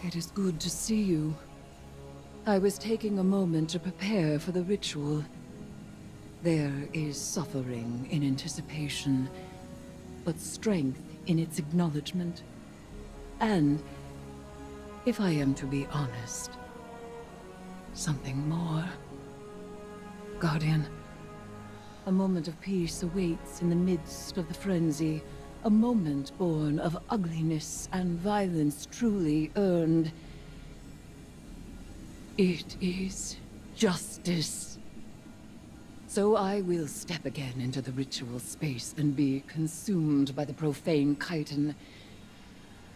It is good to see you. I was taking a moment to prepare for the ritual. There is suffering in anticipation, but strength in its acknowledgement. And, if I am to be honest, something more. Guardian, a moment of peace awaits in the midst of the frenzy. A moment born of ugliness and violence truly earned. It is justice. So I will step again into the ritual space and be consumed by the profane chitin.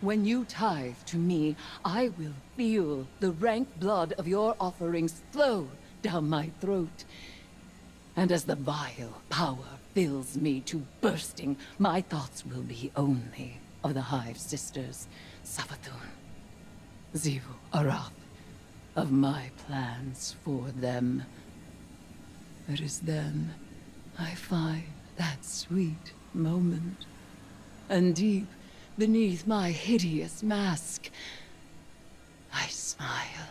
When you tithe to me, I will feel the rank blood of your offerings flow down my throat. And as the vile power fills me to bursting, my thoughts will be only of the Hive Sisters, Savathun, Xivu Arath, of my plans for them. It is then I find that sweet moment, and deep beneath my hideous mask, I smile.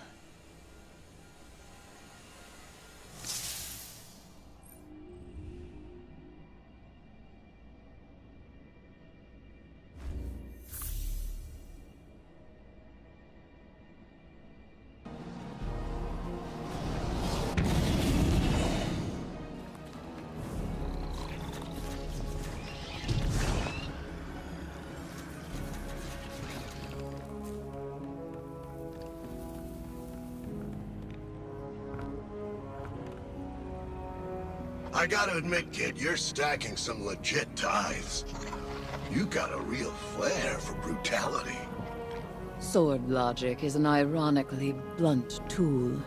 I gotta admit, kid, you're stacking some legit tithes. You got a real flair for brutality. Sword logic is an ironically blunt tool,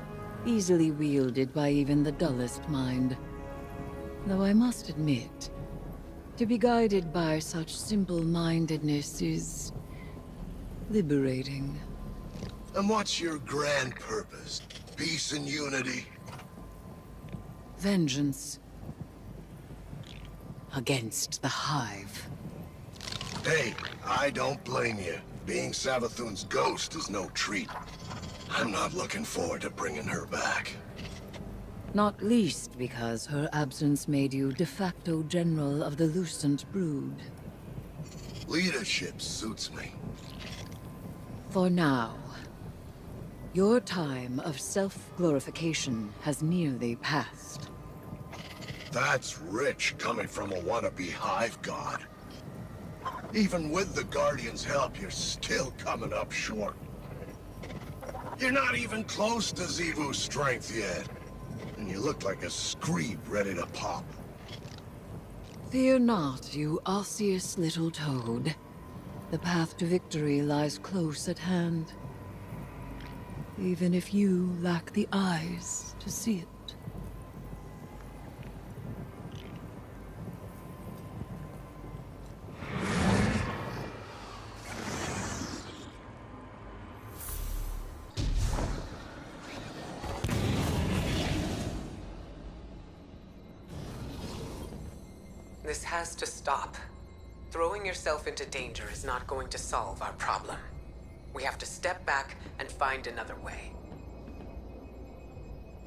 easily wielded by even the dullest mind. Though I must admit, to be guided by such simple-mindedness is liberating. And what's your grand purpose? Peace and unity? Vengeance. Against the Hive. Hey, I don't blame you. Being Savathun's ghost is no treat. I'm not looking forward to bringing her back. Not least because her absence made you de facto general of the Lucent Brood. Leadership suits me. For now, your time of self-glorification has nearly passed. That's rich coming from a wannabe Hive god. Even with the Guardian's help, you're still coming up short. You're not even close to Xivu's strength yet. And you look like a screeb ready to pop. Fear not, you osseous little toad. The path to victory lies close at hand. Even if you lack the eyes to see it. This has to stop. Throwing yourself into danger is not going to solve our problem. We have to step back and find another way.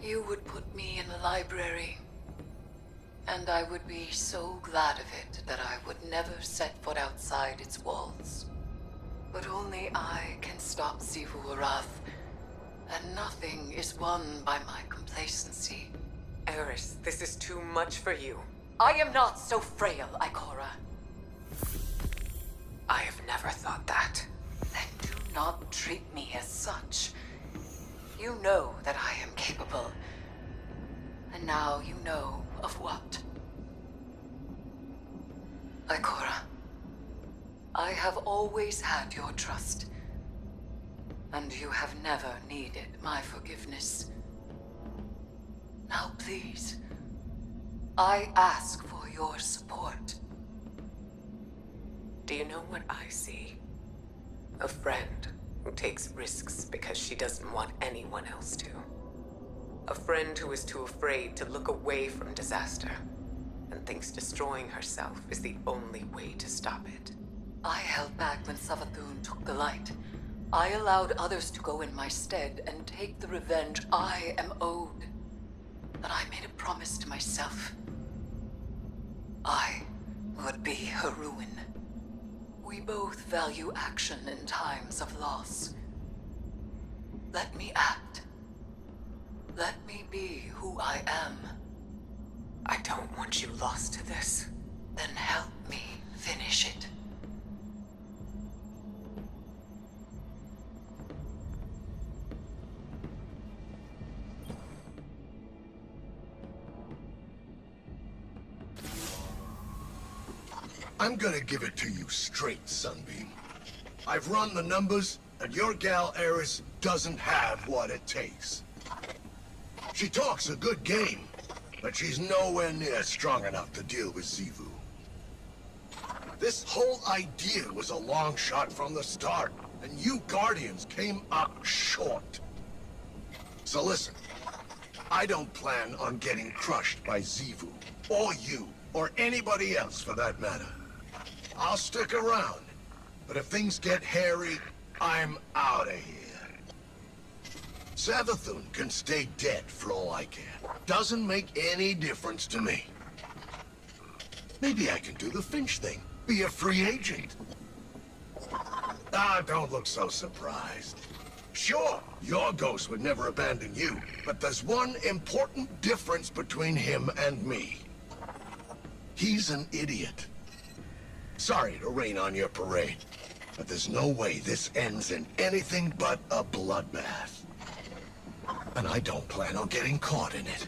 You would put me in the library, and I would be so glad of it that I would never set foot outside its walls. But only I can stop Xivu Arath, and nothing is won by my complacency. Eris, this is too much for you. I am not so frail, Ikora. I have never thought that. Then do not treat me as such. You know that I am capable. And now you know of what. Ikora, I have always had your trust. And you have never needed my forgiveness. Now please, I ask for your support. Do you know what I see? A friend who takes risks because she doesn't want anyone else to. A friend who is too afraid to look away from disaster and thinks destroying herself is the only way to stop it. I held back when Savathun took the light, I allowed others to go in my stead and take the revenge I am owed. But I made a promise to myself. I would be her ruin. We both value action in times of loss. Let me act. Let me be who I am. I don't want you lost to this. Then help me finish it. I'm gonna give it to you straight, Sunbeam. I've run the numbers, and your gal Eris doesn't have what it takes. She talks a good game, but she's nowhere near strong enough to deal with Xivu. This whole idea was a long shot from the start, and you Guardians came up short. So listen, I don't plan on getting crushed by Xivu, or you, or anybody else for that matter. I'll stick around, but if things get hairy, I'm out of here. Savathun can stay dead for all I care. Doesn't make any difference to me. Maybe I can do the Finch thing, be a free agent. Ah, don't look so surprised. Sure, your ghost would never abandon you, but there's one important difference between him and me. He's an idiot. Sorry to rain on your parade, but there's no way this ends in anything but a bloodbath. And I don't plan on getting caught in it.